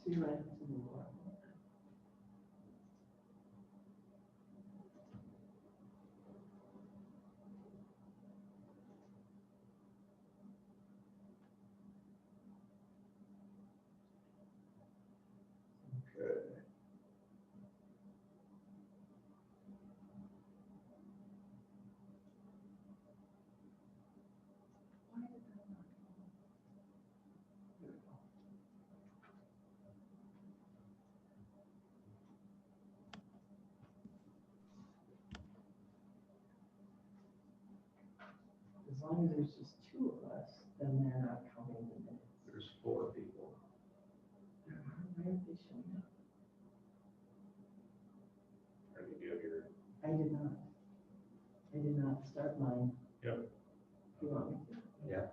So you might have to move on. As long as there's just two of us, then they're not counting the minutes. There's 4 people. Where are they showing up? Or did you have your? I did not. I did not start mine. Yep. You want me to? Yeah.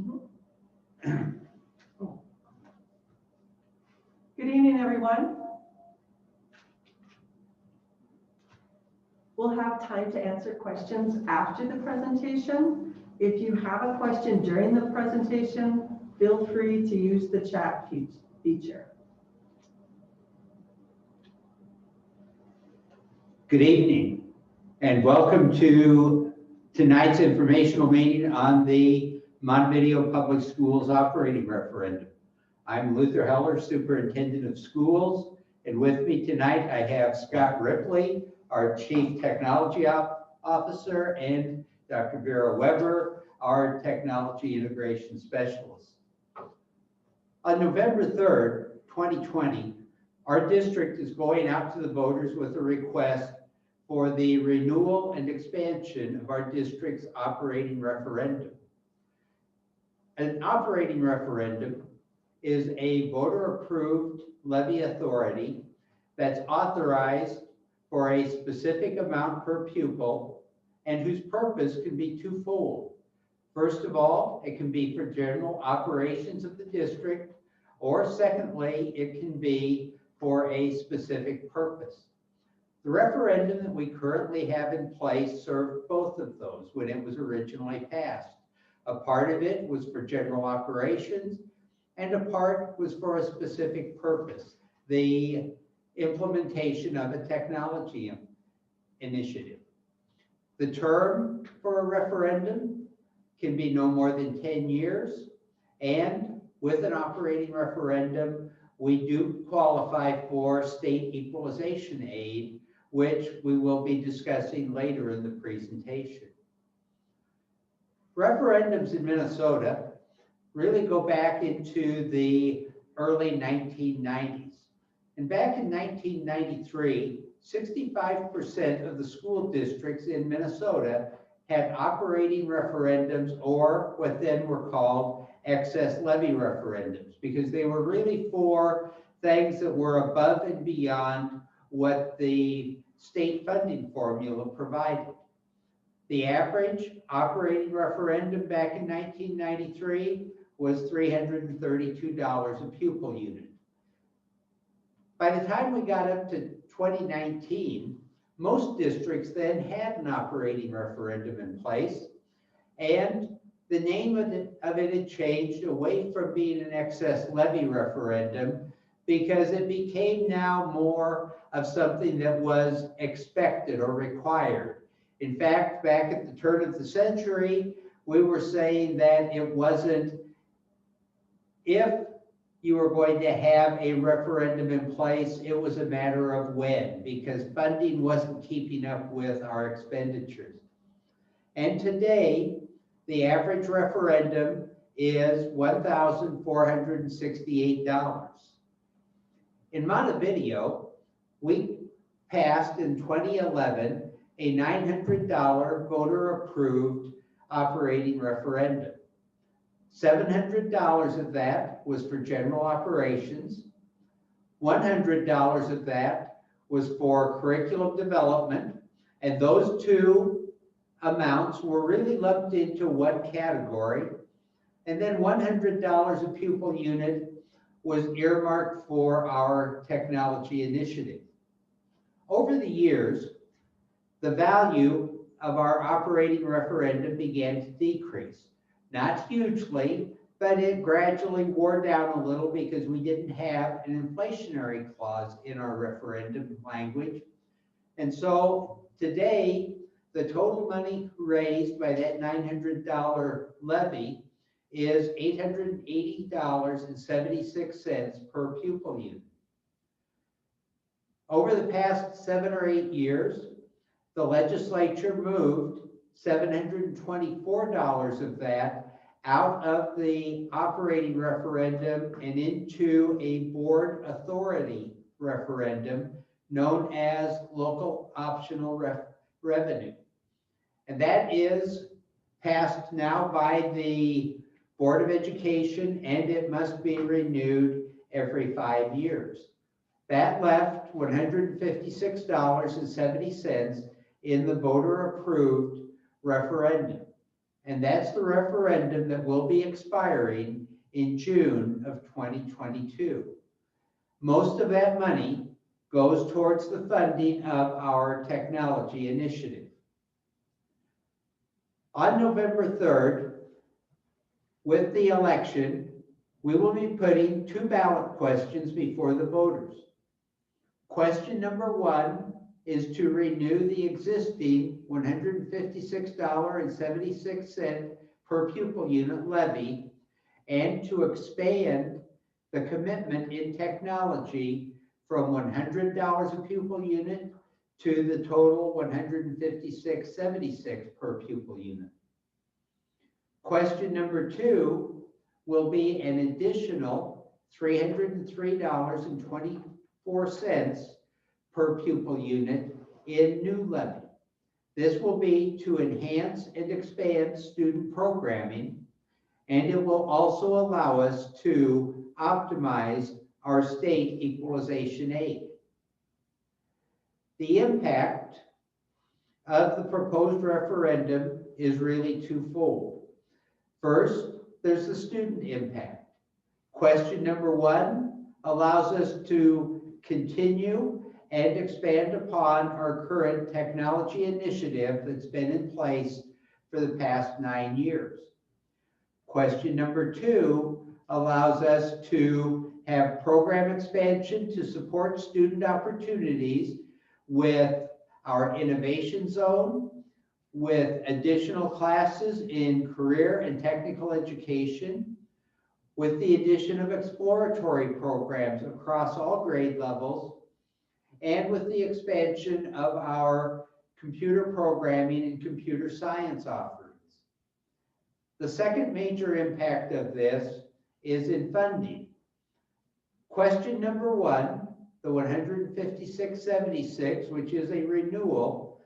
Okay. Oh. Good evening, everyone. We'll have time to answer questions after the presentation. If you have a question during the presentation, feel free to use the chat feature. Good evening, and welcome to tonight's informational meeting on the Montevideo Public Schools operating referendum. I'm Luther Heller, Superintendent of Schools, and with me tonight I have Scott Ripley, our Chief Technology Officer, and Dr. Vera Weber, our Technology Integration Specialist. On November 3rd, 2020, our district is going out to the voters with a request for the renewal and expansion of our district's operating referendum. An operating referendum is a voter-approved levy authority that's authorized for a specific amount per pupil and whose purpose can be twofold. First of all, it can be for general operations of the district, or secondly, it can be for a specific purpose. The referendum that we currently have in place served both of those when it was originally passed. A part of it was for general operations, and a part was for a specific purpose, the implementation of a technology initiative. The term for a referendum can be no more than 10 years, and with an operating referendum, we do qualify for state equalization aid, which we will be discussing later in the presentation. Referendums in Minnesota really go back into the early 1990s. And back in 1993, 65% of the school districts in Minnesota had operating referendums, or what then were called excess levy referendums, because they were really for things that were above and beyond what the state funding formula provided. The average operating referendum back in 1993 was $332 a pupil unit. By the time we got up to 2019, most districts then had an operating referendum in place, and the name of it had changed away from being an excess levy referendum because it became now more of something that was expected or required. In fact, back at the turn of the century, we were saying that it wasn't if you were going to have a referendum in place, it was a matter of when, because funding wasn't keeping up with our expenditures. And today, the average referendum is $1,468. In Montevideo, we passed in 2011 a $900 voter-approved operating referendum. $700 of that was for general operations. $100 of that was for curriculum development, and those two amounts were really lumped into one category. And then $100 a pupil unit was earmarked for our technology initiative. Over the years, the value of our operating referendum began to decrease. Not hugely, but it gradually wore down a little because we didn't have an inflationary clause in our referendum language. And so today, the total money raised by that $900 levy is $880.76 per pupil unit. Over the past 7 or 8 years, the legislature moved $724 of that out of the operating referendum and into a board authority referendum known as local optional revenue. And that is passed now by the Board of Education, and it must be renewed every 5 years. That left $156.70 in the voter-approved referendum. And that's the referendum that will be expiring in June of 2022. Most of that money goes towards the funding of our technology initiative. On November 3rd, with the election, we will be putting 2 ballot questions before the voters. Question number 1 is to renew the existing $156.76 per pupil unit levy and to expand the commitment in technology from $100 a pupil unit to the total $156.76 per pupil unit. Question number 2 will be an additional $303.24 per pupil unit in new levy. This will be to enhance and expand student programming, and it will also allow us to optimize our state equalization aid. The impact of the proposed referendum is really twofold. First, there's the student impact. Question number 1 allows us to continue and expand upon our current technology initiative that's been in place for the past 9 years. Question number 2 allows us to have program expansion to support student opportunities with our innovation zone, with additional classes in career and technical education, with the addition of exploratory programs across all grade levels, and with the expansion of our computer programming and computer science offerings. The second major impact of this is in funding. Question number 1, the $156.76, which is a renewal,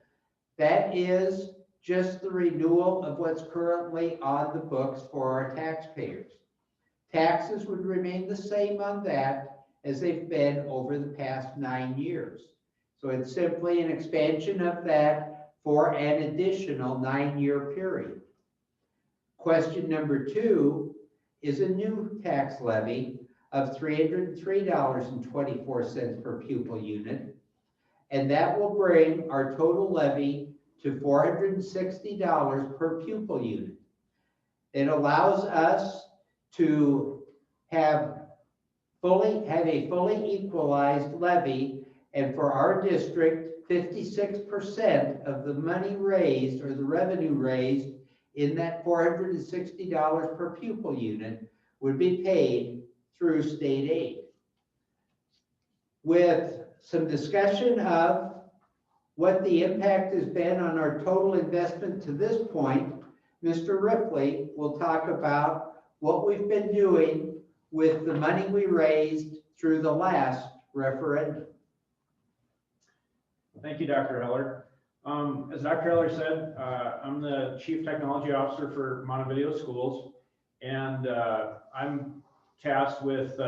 that is just the renewal of what's currently on the books for our taxpayers. Taxes would remain the same on that as they've been over the past 9 years. So it's simply an expansion of that for an additional 9-year period. Question number 2 is a new tax levy of $303.24 per pupil unit, and that will bring our total levy to $460 per pupil unit. It allows us to have a fully equalized levy, and for our district, 56% of the money raised or the revenue raised in that $460 per pupil unit would be paid through state aid. With some discussion of what the impact has been on our total investment to this point, Mr. Ripley will talk about what we've been doing with the money we raised through the last referendum. Thank you, Dr. Heller. As Dr. Heller said, I'm the Chief Technology Officer for Montevideo Schools, and I'm tasked with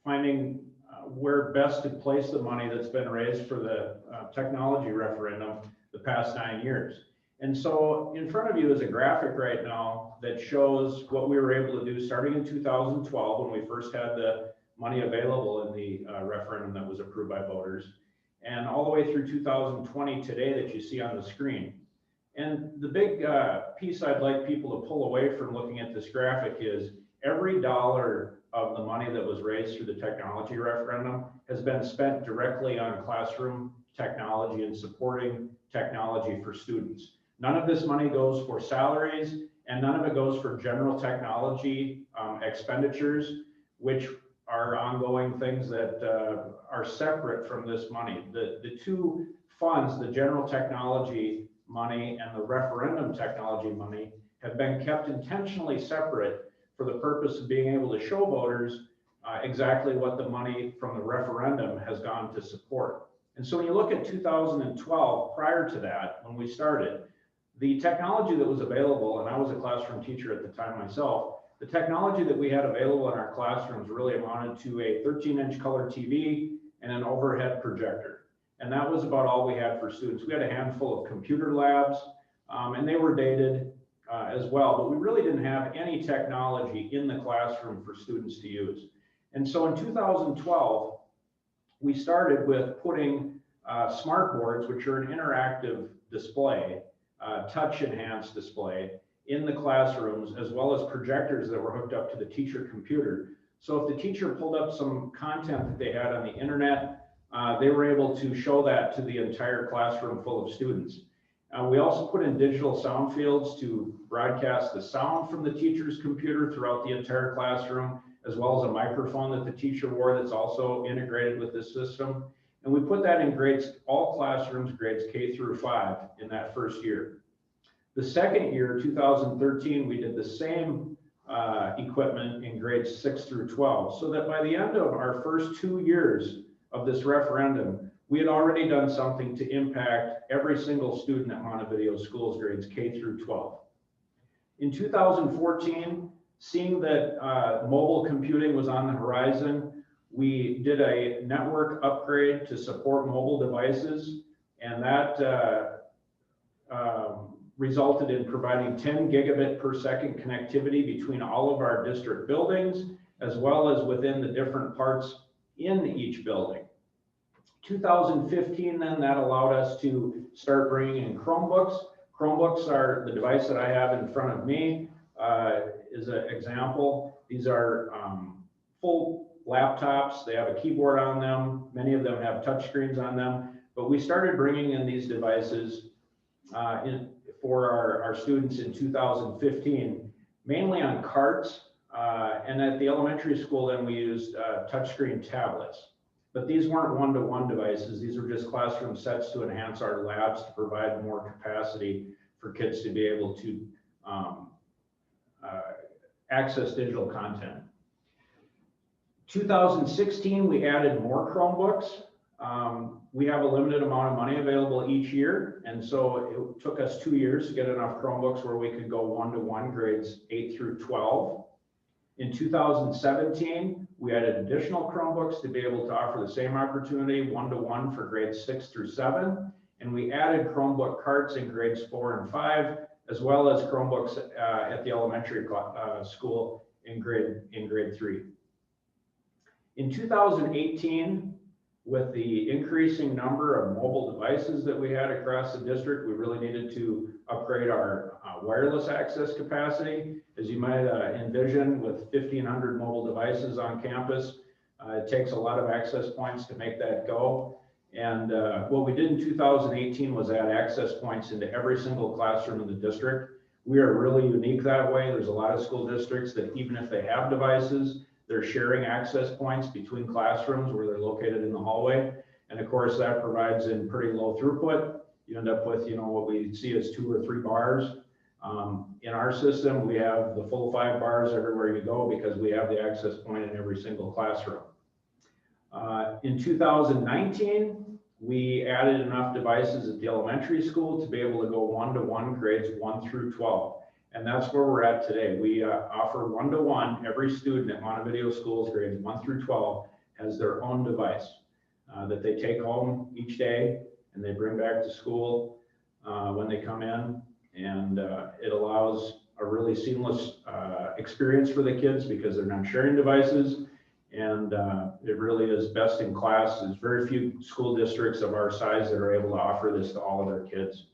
finding where best to place the money that's been raised for the technology referendum the past 9 years. And so in front of you is a graphic right now that shows what we were able to do starting in 2012 when we first had the money available in the referendum that was approved by voters, and all the way through 2020 today that you see on the screen. And the big piece I'd like people to pull away from looking at this graphic is every dollar of the money that was raised through the technology referendum has been spent directly on classroom technology and supporting technology for students. None of this money goes for salaries, and none of it goes for general technology expenditures, which are ongoing things that are separate from this money. The two funds, the general technology money and the referendum technology money, have been kept intentionally separate for the purpose of being able to show voters exactly what the money from the referendum has gone to support. And so when you look at 2012, prior to that, when we started, the technology that was available, and I was a classroom teacher at the time myself, the technology that we had available in our classrooms really amounted to a 13-inch color TV and an overhead projector. And that was about all we had for students. We had a handful of computer labs, and they were dated as well, but we really didn't have any technology in the classroom for students to use. And so in 2012, we started with putting smart boards, which are an interactive display, touch enhanced display, in the classrooms, as well as projectors that were hooked up to the teacher computer. So if the teacher pulled up some content that they had on the internet, they were able to show that to the entire classroom full of students. We also put in digital sound fields to broadcast the sound from the teacher's computer throughout the entire classroom, as well as a microphone that the teacher wore that's also integrated with this system. And we put that in grades, all classrooms, grades K through 5 in that first year. The second year, 2013, we did the same equipment in grades 6 through 12, so that by the end of our first 2 years of this referendum, we had already done something to impact every single student at Montevideo Schools, grades K through 12. In 2014, seeing that mobile computing was on the horizon, we did a network upgrade to support mobile devices, and that resulted in providing 10 gigabit per second connectivity between all of our district buildings, as well as within the different parts in each building. 2015, then, that allowed us to start bringing in Chromebooks. Chromebooks are the device that I have in front of me, is an example. These are full laptops. They have a keyboard on them. Many of them have touch screens on them, but we started bringing in these devices for our students in 2015, mainly on carts, and at the elementary school then we used touchscreen tablets. But these weren't one-to-one devices. These were just classroom sets to enhance our labs to provide more capacity for kids to be able to access digital content. 2016, we added more Chromebooks. We have a limited amount of money available each year, and so it took us 2 years to get enough Chromebooks where we could go one-to-one grades 8 through 12. In 2017, we added additional Chromebooks to be able to offer the same opportunity, one-to-one for grades 6 through 7, and we added Chromebook carts in grades 4 and 5, as well as Chromebooks at the elementary school in grade 3. In 2018, with the increasing number of mobile devices that we had across the district, we really needed to upgrade our wireless access capacity. As you might envision, with 1,500 mobile devices on campus, it takes a lot of access points to make that go. And what we did in 2018 was add access points into every single classroom in the district. We are really unique that way. There's a lot of school districts that even if they have devices, they're sharing access points between classrooms where they're located in the hallway. And of course, that provides in pretty low throughput. You end up with, what we see as 2 or 3 bars In our system, we have the full 5 bars everywhere you go because we have the access point in every single classroom. In 2019, we added enough devices at the elementary school to be able to go one-to-one grades 1 through 12. And that's where we're at today. We offer one-to-one. Every student at Montevideo Schools grades 1 through 12 has their own device that they take home each day and they bring back to school when they come in. And it allows a really seamless experience for the kids because they're not sharing devices. And it really is best in class. There's very few school districts of our size that are able to offer this to all of their kids.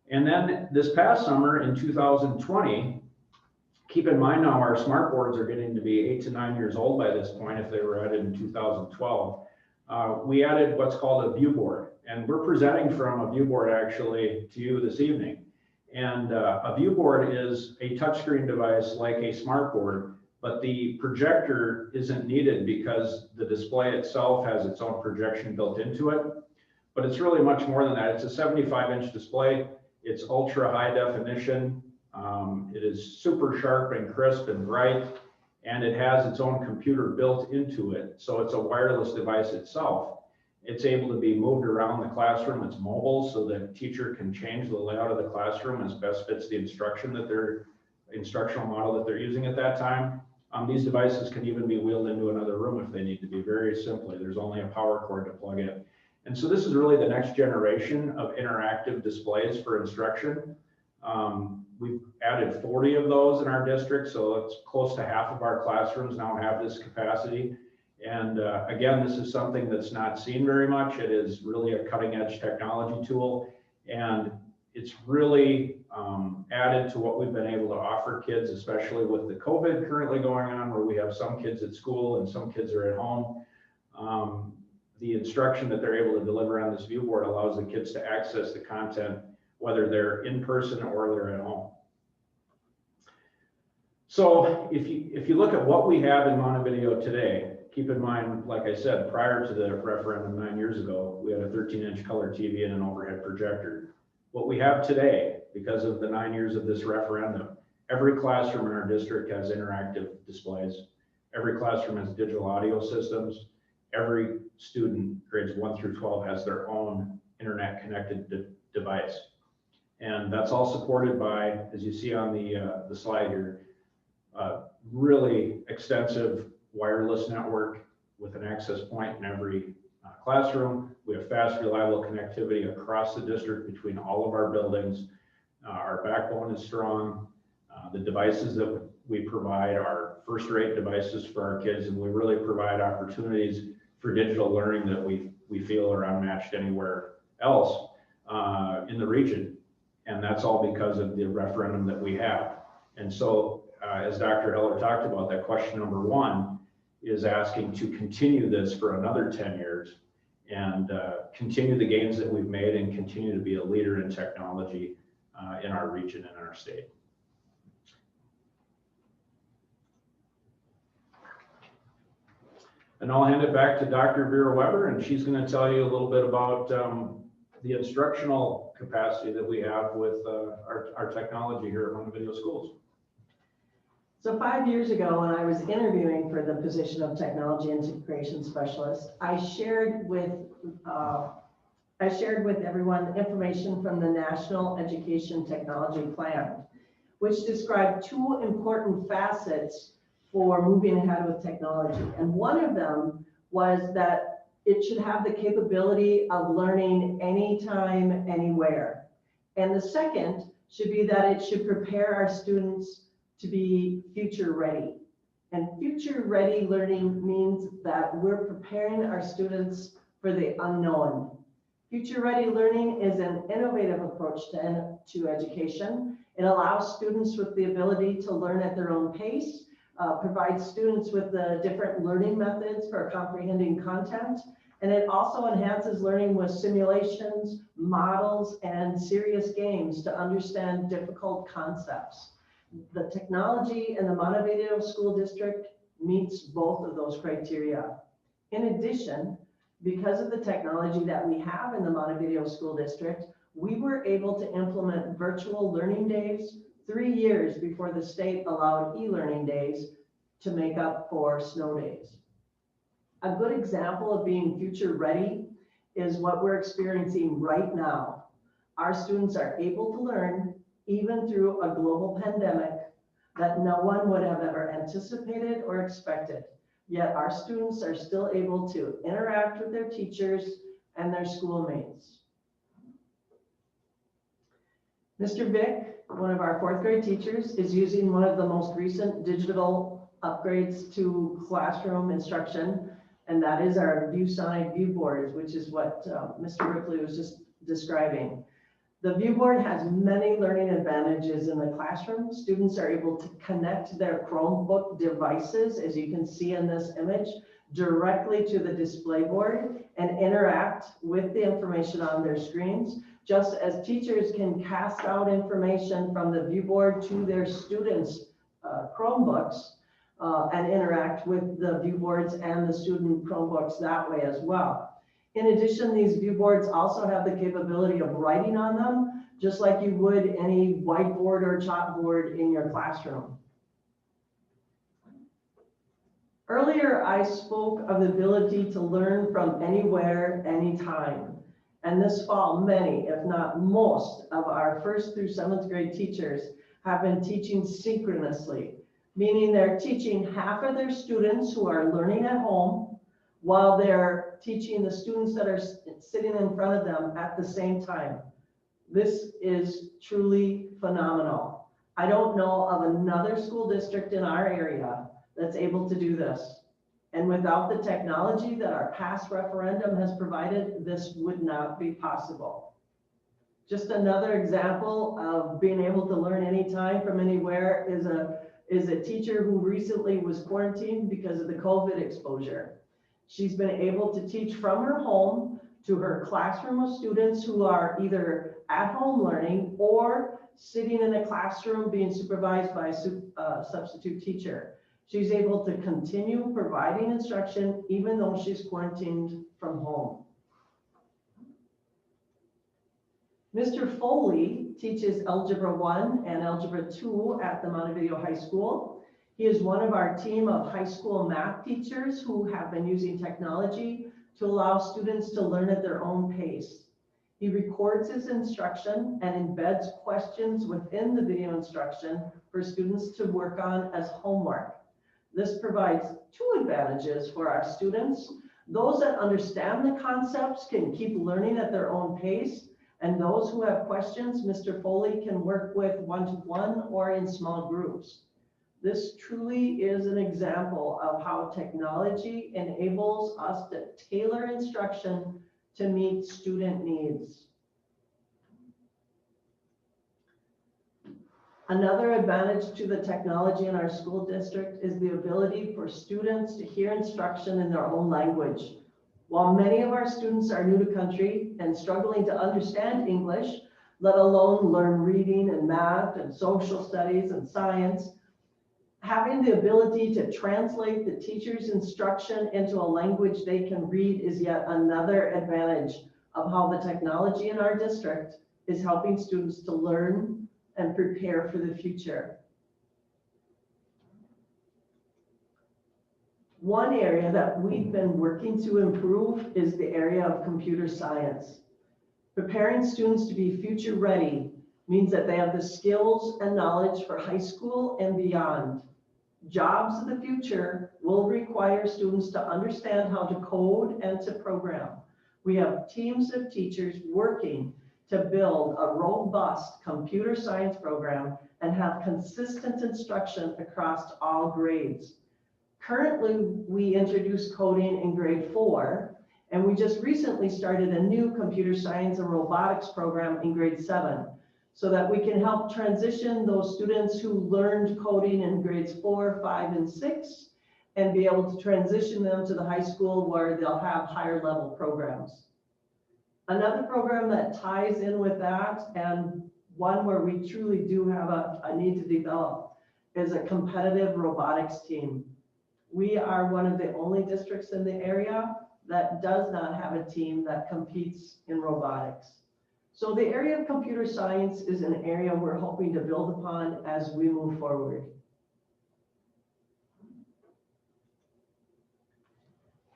And then this past summer in 2020, keep in mind now our smart boards are getting to be 8 to 9 years old by this point if they were added in 2012. We added what's called a view board. And we're presenting from a view board actually to you this evening. And a view board is a touchscreen device like a smart board, but the projector isn't needed because the display itself has its own projection built into it. But it's really much more than that. It's a 75-inch display. It's ultra high definition. It is super sharp and crisp and bright, and it has its own computer built into it. So it's a wireless device itself. It's able to be moved around the classroom. It's mobile, so the teacher can change the layout of the classroom as best fits the instructional model that they're using at that time. These devices can even be wheeled into another room if they need to be, very simply. There's only a power cord to plug in. And so this is really the next generation of interactive displays for instruction. We've added 40 of those in our district, so it's close to half of our classrooms now have this capacity. And again, this is something that's not seen very much. It is really a cutting edge technology tool, and it's really added to what we've been able to offer kids, especially with the COVID currently going on, where we have some kids at school and some kids are at home. The instruction that they're able to deliver on this view board allows the kids to access the content, whether they're in person or they're at home. So if you look at what we have in Montevideo today, keep in mind, like I said, prior to the referendum 9 years ago, we had a 13-inch color TV and an overhead projector. What we have today, because of the 9 years of this referendum, every classroom in our district has interactive displays. Every classroom has digital audio systems. Every student, grades 1 through 12, has their own internet connected device. And that's all supported by, as you see on the slide here, really extensive wireless network with an access point in every classroom. We have fast, reliable connectivity across the district between all of our buildings. Our backbone is strong. The devices that we provide are first-rate devices for our kids, and we really provide opportunities for digital learning that we feel are unmatched anywhere else in the region. And that's all because of the referendum that we have. And so, as Dr. Heller talked about, that question number 1 is asking to continue this for another 10 years and continue the gains that we've made and continue to be a leader in technology in our region and our state. And I'll hand it back to Dr. Vera Weber, and she's going to tell you a little bit about the instructional capacity that we have with our technology here at Montevideo Schools. So 5 years ago, when I was interviewing for the position of technology integration specialist, I shared with everyone information from the National Education Technology Plan, which described 2 important facets for moving ahead with technology. And one of them was that it should have the capability of learning anytime, anywhere. And the second should be that it should prepare our students to be future ready. And future ready learning means that we're preparing our students for the unknown. Future ready learning is an innovative approach to education. It allows students with the ability to learn at their own pace, provides students with the different learning methods for comprehending content, and it also enhances learning with simulations, models, and serious games to understand difficult concepts. The technology in the Montevideo School District meets both of those criteria. In addition, because of the technology that we have in the Montevideo School District, we were able to implement virtual learning days 3 years before the state allowed e-learning days to make up for snow days. A good example of being future ready is what we're experiencing right now. Our students are able to learn even through a global pandemic that no one would have ever anticipated or expected. Yet our students are still able to interact with their teachers and their schoolmates. Mr. Vick, one of our 4th grade teachers, is using one of the most recent digital upgrades to classroom instruction, and that is our ViewSonic view boards, which is what Mr. Ripley was just describing. The view board has many learning advantages in the classroom. Students are able to connect their Chromebook devices, as you can see in this image, directly to the display board and interact with the information on their screens, just as teachers can cast out information from the view board to their students' Chromebooks and interact with the view boards and the student Chromebooks that way as well. In addition, these view boards also have the capability of writing on them, just like you would any whiteboard or chalkboard in your classroom. Earlier, I spoke of the ability to learn from anywhere, anytime. And this fall, many, if not most, of our 1st through 7th grade teachers have been teaching synchronously, meaning they're teaching half of their students who are learning at home while they're teaching the students that are sitting in front of them at the same time. This is truly phenomenal. I don't know of another school district in our area that's able to do this. And without the technology that our past referendum has provided, this would not be possible. Just another example of being able to learn anytime from anywhere is a teacher who recently was quarantined because of the COVID exposure. She's been able to teach from her home to her classroom of students who are either at home learning or sitting in a classroom being supervised by a substitute teacher. She's able to continue providing instruction even though she's quarantined from home. Mr. Foley teaches Algebra 1 and Algebra 2 at the Montevideo High School. He is one of our team of high school math teachers who have been using technology to allow students to learn at their own pace. He records his instruction and embeds questions within the video instruction for students to work on as homework. This provides 2 advantages for our students. Those that understand the concepts can keep learning at their own pace, and those who have questions, Mr. Foley can work with one-to-one or in small groups. This truly is an example of how technology enables us to tailor instruction to meet student needs. Another advantage to the technology in our school district is the ability for students to hear instruction in their own language. While many of our students are new to country and struggling to understand English, let alone learn reading and math and social studies and science, having the ability to translate the teacher's instruction into a language they can read is yet another advantage of how the technology in our district is helping students to learn and prepare for the future. One area that we've been working to improve is the area of computer science. Preparing students to be future ready means that they have the skills and knowledge for high school and beyond. Jobs of the future will require students to understand how to code and to program. We have teams of teachers working to build a robust computer science program and have consistent instruction across all grades. Currently, we introduce coding in grade 4, and we just recently started a new computer science and robotics program in grade 7, so that we can help transition those students who learned coding in grades 4, 5, and 6, and be able to transition them to the high school where they'll have higher level programs. Another program that ties in with that, and one where we truly do have a need to develop, is a competitive robotics team. We are one of the only districts in the area that does not have a team that competes in robotics. So the area of computer science is an area we're hoping to build upon as we move forward.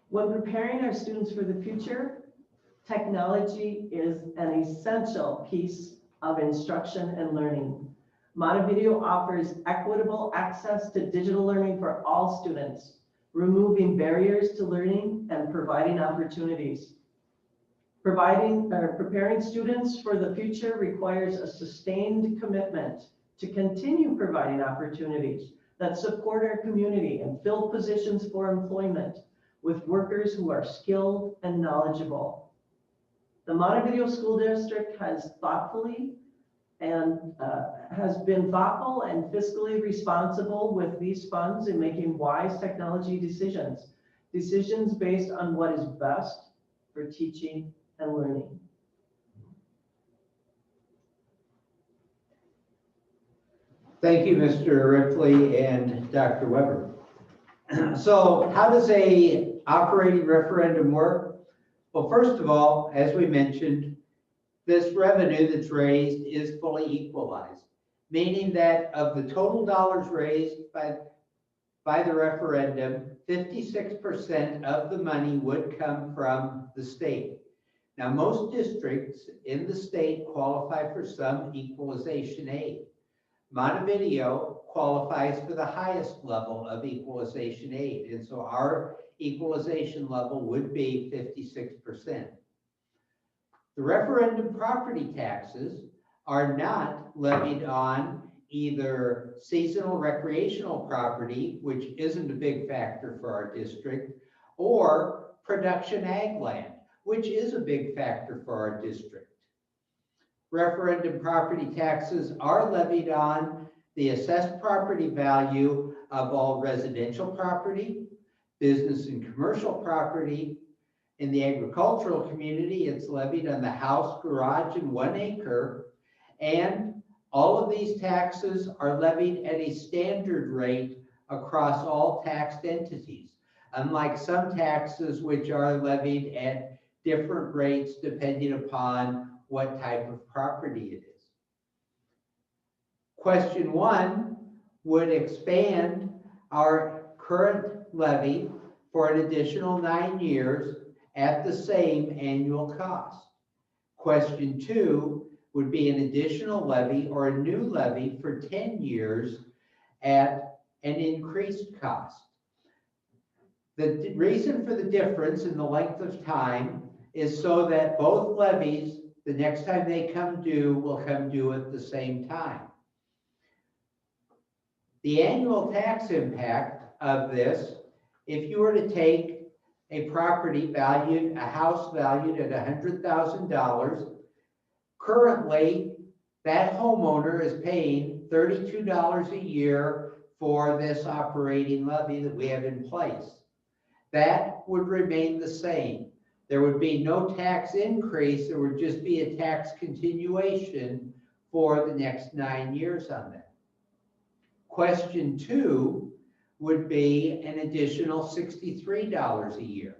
When preparing our students for the future, technology is an essential piece of instruction and learning. Montevideo offers equitable access to digital learning for all students, removing barriers to learning and providing opportunities. Preparing students for the future requires a sustained commitment to continue providing opportunities that support our community and fill positions for employment with workers who are skilled and knowledgeable. The Montevideo School District has been thoughtful and fiscally responsible with these funds in making wise technology decisions based on what is best for teaching and learning. Thank you, Mr. Ripley and Dr. Weber. So how does a operating referendum work? Well, first of all, as we mentioned, this revenue that's raised is fully equalized, meaning that of the total dollars raised by the referendum, 56% of the money would come from the state. Now, most districts in the state qualify for some equalization aid. Montevideo qualifies for the highest level of equalization aid, and so our equalization level would be 56%. The referendum property taxes are not levied on either seasonal recreational property, which isn't a big factor for our district, or production ag land, which is a big factor for our district. Referendum property taxes are levied on the assessed property value of all residential property, business and commercial property. In the agricultural community, it's levied on the house, garage, and 1 acre. And all of these taxes are levied at a standard rate across all taxed entities, unlike some taxes which are levied at different rates depending upon what type of property it is. Question 1 would expand our current levy for an additional 9 years at the same annual cost. Question 2 would be an additional levy or a new levy for 10 years at an increased cost. The reason for the difference in the length of time is so that both levies, the next time they come due, will come due at the same time. The annual tax impact of this, if you were to take a property valued, a house valued at $100,000, currently that homeowner is paying $32 a year for this operating levy that we have in place. That would remain the same. There would be no tax increase, there would just be a tax continuation for the next 9 years on that. Question 2 would be an additional $63 a year.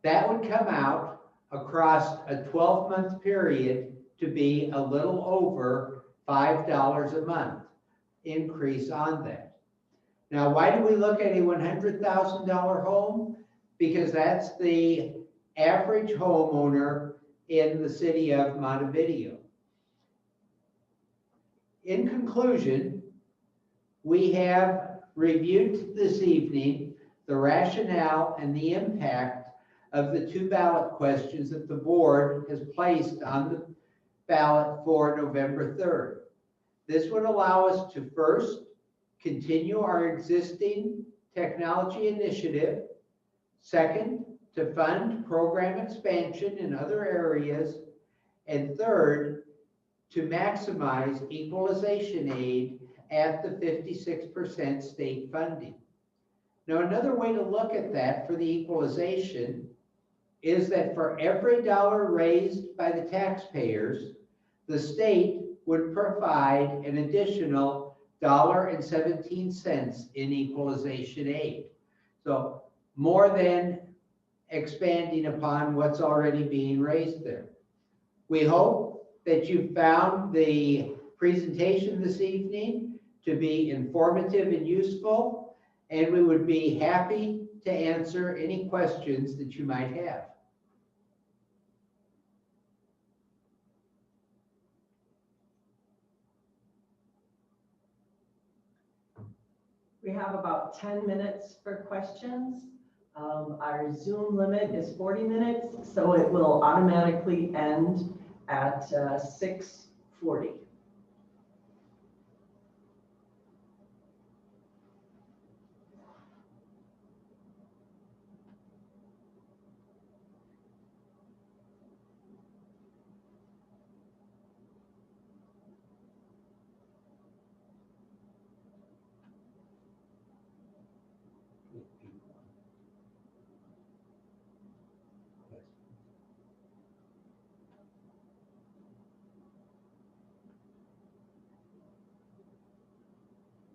That would come out across a 12-month period to be a little over $5 a month increase on that. Now, why do we look at a $100,000 home? Because that's the average homeowner in the city of Montevideo. In conclusion, we have reviewed this evening the rationale and the impact of the 2 ballot questions that the board has placed on the ballot for November 3rd. This would allow us to first continue our existing technology initiative. Second, to fund program expansion in other areas. And third, to maximize equalization aid at the 56% state funding. Now, another way to look at that for the equalization is that for every dollar raised by the taxpayers, the state would provide an additional $1.17 in equalization aid. So more than expanding upon what's already being raised there. We hope that you found the presentation this evening to be informative and useful, and we would be happy to answer any questions that you might have. We have about 10 minutes for questions. Our Zoom limit is 40 minutes, so it will automatically end at 6:40.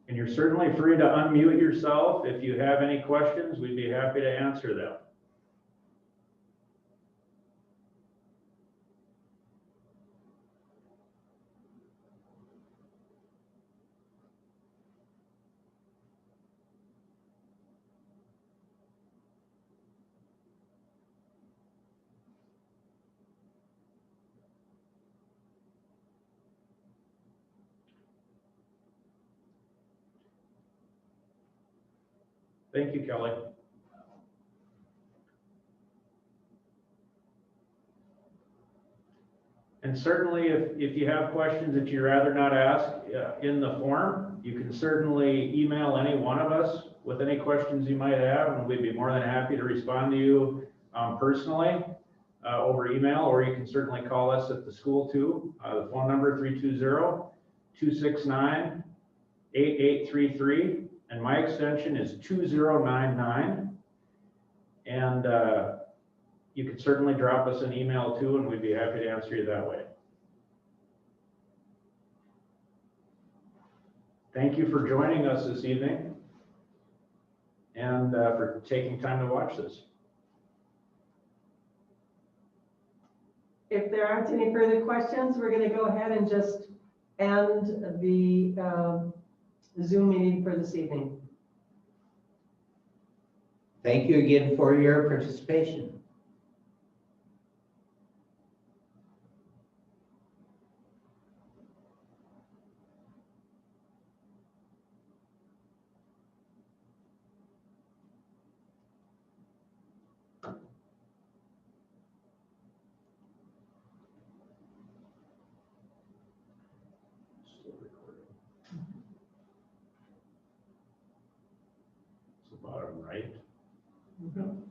And you're certainly free to unmute yourself. If you have any questions, we'd be happy to answer them. Thank you, Kelly. And certainly, if you have questions that you'd rather not ask in the form, you can certainly email any one of us with any questions you might have, and we'd be more than happy to respond to you personally over email, or you can certainly call us at the school too. The phone number 320-269-8833. And my extension is 2099. And you can certainly drop us an email too, and we'd be happy to answer you that way. Thank you for joining us this evening and for taking time to watch this. If there aren't any further questions, we're going to go ahead and just end the Zoom meeting for this evening. Thank you again for your participation. Still recording. It's the bottom right. Mhm.